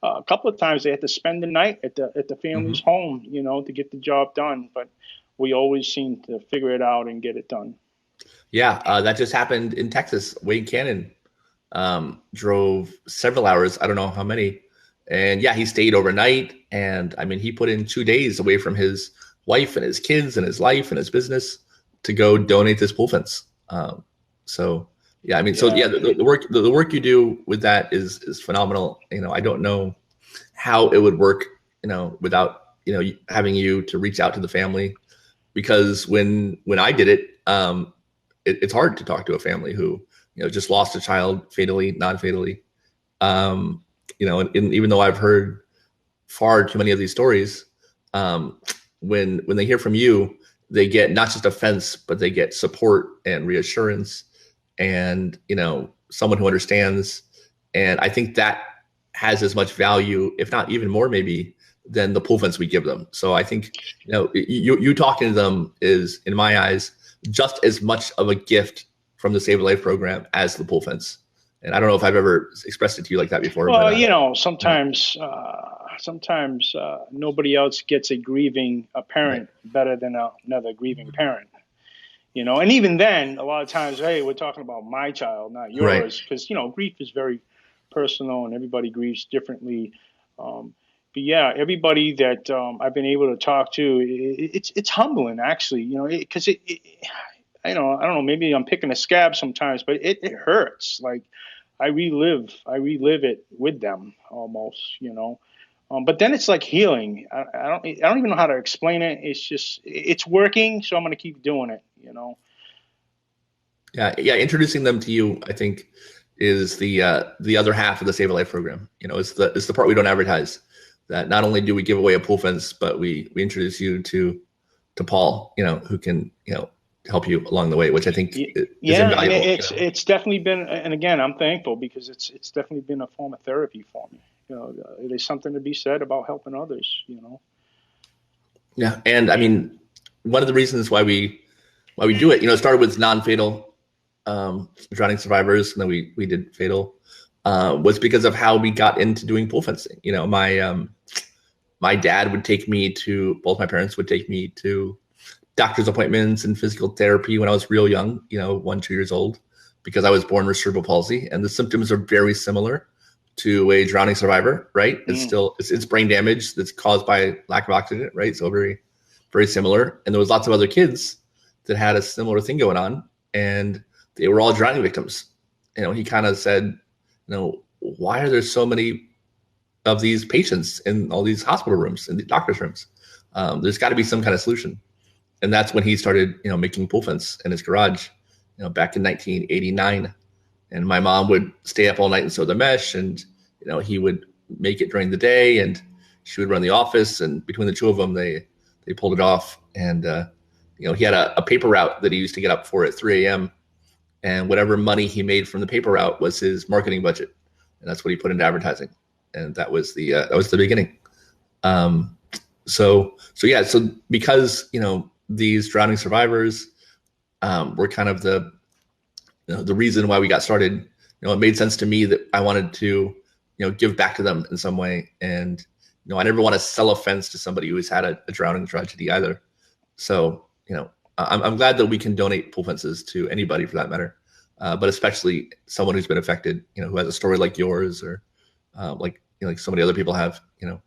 a couple of times they had to spend the night at the family's home, to get the job done. But we always seem to figure it out and get it done. Yeah, that just happened in Texas. Wade Cannon drove several hours. I don't know how many. And yeah, he stayed overnight. And I mean, he put in 2 days away from his wife and his kids and his life and his business to go donate this pool fence. So the work you do with that is phenomenal. I don't know how it would work, without, having you to reach out to the family, because when I did it, it's hard to talk to a family who, just lost a child fatally, non-fatally. And even though I've heard far too many of these stories, when they hear from you, they get not just a fence, but they get support and reassurance and, someone who understands. And I think that has as much value, if not even more, maybe, than the pool fence we give them. So I think, you talking to them is, in my eyes, just as much of a gift from the Save a Life program as the pool fence. And I don't know if I've ever expressed it to you like that before. Well, but, sometimes nobody else gets a parent better than another grieving parent. And even then, a lot of times, hey, we're talking about my child, not yours, because grief is very personal and everybody grieves differently. But yeah, everybody that I've been able to talk to, it's humbling, actually. Because I don't know, maybe I'm picking a scab sometimes, but it hurts. Like I relive it with them almost, you know. But then it's like healing. I don't even know how to explain it. It's just, it's working. So I'm going to keep doing it, you know? Yeah. Yeah. Introducing them to you, I think, is the other half of the Save a Life program. You know, it's the part we don't advertise, that not only do we give away a pool fence, but we introduce you to Paul, you know, who can, you know, help you along the way, which I think is invaluable. And it's definitely been, and again, I'm thankful because it's definitely been a form of therapy for me. You know, there's something to be said about helping others, you know? Yeah. And I mean, one of the reasons why we do it, you know, it started with non-fatal drowning survivors, and then we did fatal, was because of how we got into doing pool fencing. You know, my dad would take me to, both my parents would take me to doctor's appointments and physical therapy when I was real young, you know, 1-2 years old, because I was born with cerebral palsy, and the symptoms are very similar to a drowning survivor, right? It's still, it's brain damage that's caused by lack of oxygen, right? So very, very similar. And there was lots of other kids that had a similar thing going on, and they were all drowning victims. You know, he kind of said, you know, why are there so many of these patients in all these hospital rooms and the doctor's rooms? There's got to be some kind of solution. And that's when he started, you know, making pool fence in his garage, you know, back in 1989. And my mom would stay up all night and sew the mesh, and, you know, he would make it during the day, and she would run the office. And between the two of them, they pulled it off. And, you know, he had a paper route that he used to get up for at 3 a.m. And whatever money he made from the paper route was his marketing budget. And that's what he put into advertising. And that was the beginning. So because, you know, these drowning survivors were kind of the reason why we got started. You know, it made sense to me that I wanted to, you know, give back to them in some way. And, you know, I never want to sell a fence to somebody who's had a drowning tragedy either. So, you know, I'm glad that we can donate pool fences to anybody for that matter, but especially someone who's been affected, you know, who has a story like yours, or like, you know, like so many other people have, you know.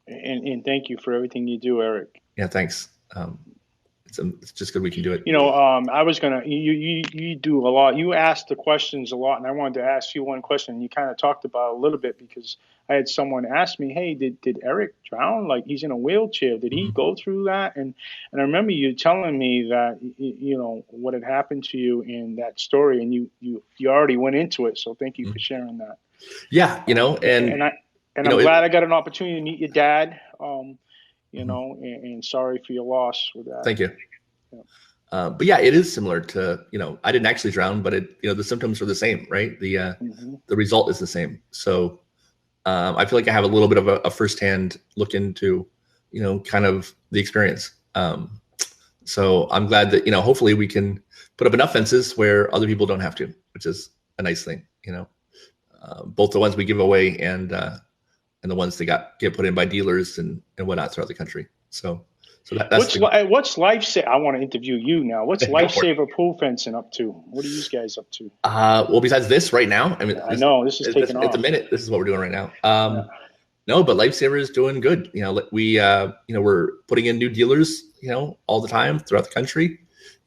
And thank you for everything you do, Eric. Yeah, thanks. It's just good we can do it. You know, I was gonna. You do a lot. You ask the questions a lot, and I wanted to ask you one question. You kind of talked about it a little bit, because I had someone ask me, "Hey, did Eric drown? Like, he's in a wheelchair. Did he go through that?" And I remember you telling me that, you know, what had happened to you in that story, and you already went into it. So thank you for sharing that. Yeah, you know, and I'm glad I got an opportunity to meet your dad. You know, and sorry for your loss with that. Thank you. Yeah. But yeah, it is similar to, you know, I didn't actually drown, but it, you know, the symptoms are the same, right? The result is the same. So I feel like I have a little bit of a firsthand look into, you know, kind of the experience. So I'm glad that, you know, hopefully we can put up enough fences where other people don't have to, which is a nice thing, you know, both the ones we give away and the ones that get put in by dealers and whatnot throughout the country. So that's what's Lifesaver? I want to interview you now. What's Lifesaver pool fencing up to? What are you guys up to? Well, besides this right now, I mean, I know this is taking off. At the minute, this is what we're doing right now. No, but Lifesaver is doing good. You know, we you know, we're putting in new dealers, you know, all the time throughout the country. You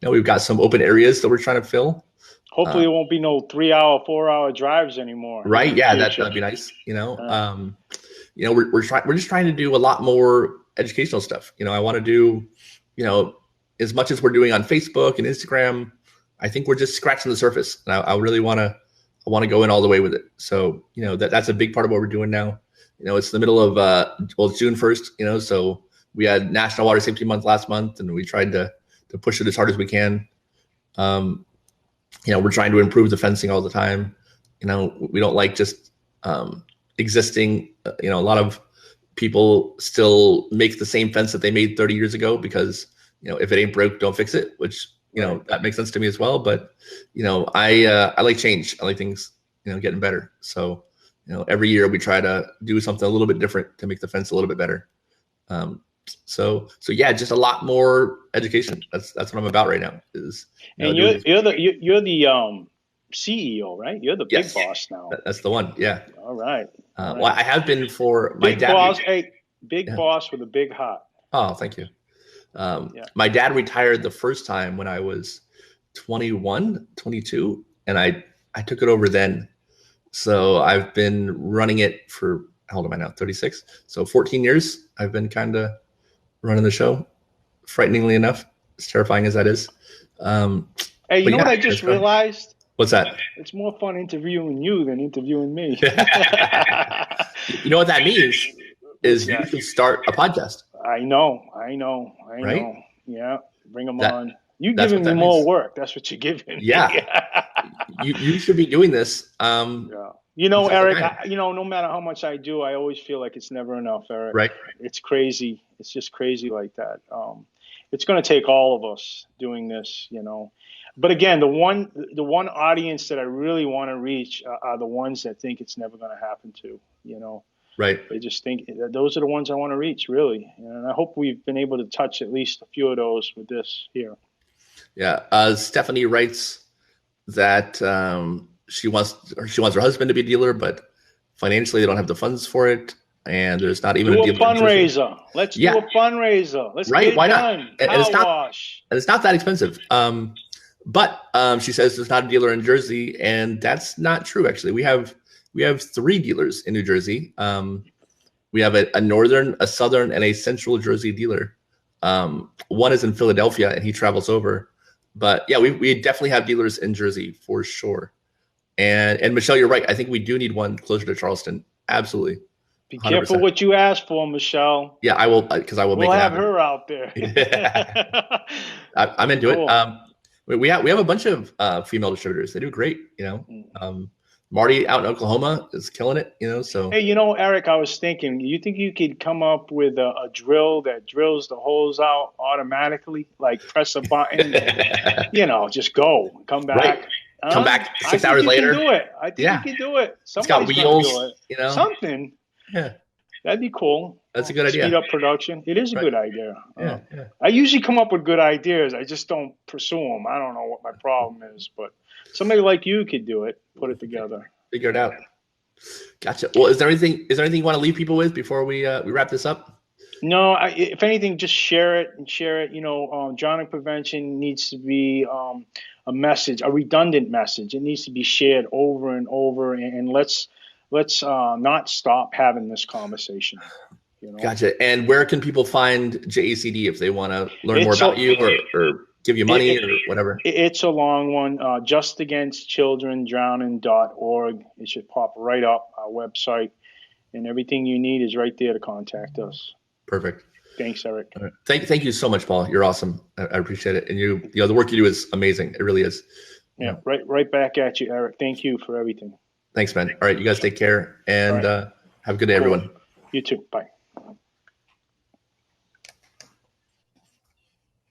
know, we've got some open areas that we're trying to fill. Hopefully, it won't be no 3-hour, 4-hour drives anymore. Right? Yeah, that'd be nice. You know, you know, we're just trying to do a lot more educational stuff. You know, I want to do, you know, as much as we're doing on Facebook and Instagram. I think we're just scratching the surface, and I really want to go in all the way with it. So, you know, that's a big part of what we're doing now. You know, it's the middle of it's June 1st. You know, so we had National Water Safety Month last month, and we tried to push it as hard as we can. You know, we're trying to improve the fencing all the time. You know, we don't like just existing. You know, a lot of people still make the same fence that they made 30 years ago because, you know, if it ain't broke, don't fix it, which, you know, that makes sense to me as well. But, you know, I like change. I like things, you know, getting better. So, you know, every year we try to do something a little bit different to make the fence a little bit better. So yeah, just a lot more education. That's what I'm about right now. Is, you know, and you're the CEO, right? You're the big boss now. That's the one. Yeah. All right. Well, I have been for my big dad. Boss, big boss with a big heart. Oh, thank you. My dad retired the first time when I was 21, 22, and I took it over then. So I've been running it for, how old am I now? 36. So 14 years I've been kind of running the show, frighteningly enough, as terrifying as that is. Hey, you know what I just realized? What's that? It's more fun interviewing you than interviewing me. You know what that means is you should start a podcast. I know. Right? Yeah, bring them on. You're giving me more work. That's what you're giving me. Yeah. you should be doing this. Yeah. You know, Eric, no matter how much I do, I always feel like it's never enough, Eric. Right. It's crazy. It's just crazy like that. It's going to take all of us doing this, But again, the one audience that I really want to reach are the ones that think it's never going to happen to, Right. They just think those are the ones I want to reach, really. And I hope we've been able to touch at least a few of those with this here. Yeah. Stephanie writes that she wants her husband to be a dealer, but financially they don't have the funds for it. And there's not even a fundraiser. Let's do a fundraiser. Let's get it Why done. Not? And it's not that expensive. But she says there's not a dealer in Jersey, and that's not true. Actually, we have 3 dealers in New Jersey. We have a northern, a southern, and a central Jersey dealer. One is in Philadelphia, and he travels over. But yeah, we definitely have dealers in Jersey for sure. And Michelle, you're right. I think we do need one closer to Charleston. Absolutely. Be 100%. Careful what you ask for, Michelle. Yeah, I will, because I will make it happen. We'll have her out there. Yeah. I'm into it. We have a bunch of female distributors. They do great, Marty out in Oklahoma is killing it, so. Hey, Eric, I was thinking, you think you could come up with a drill that drills the holes out automatically, like press a button, just go, come back. Right. Come back 6 hours later. I think you can do it. It's got wheels, Something. Yeah. That'd be cool. That's a good idea. Speed up production. It is a good idea. Yeah. I usually come up with good ideas. I just don't pursue them. I don't know what my problem is, but somebody like you could do it. Put it together. Figure it out. Gotcha. Well, is there anything you want to leave people with before we wrap this up? No. If anything, just share it. Drowning prevention needs to be a message, a redundant message. It needs to be shared over and over, and let's not stop having this conversation. Gotcha. And where can people find J.A.C.D if they want to learn more about you or give you money or whatever? It's a long one. JustAgainst ChildrenDrowning.org. It should pop right up, our website, and everything you need is right there to contact us. Perfect. Thanks, Eric. Right. Thank you so much, Paul. You're awesome. I appreciate it. And the work you do is amazing. It really is. Yeah. Right back at you, Eric. Thank you for everything. Thanks, man. All right. You guys take care and have a good day, everyone. You too. Bye.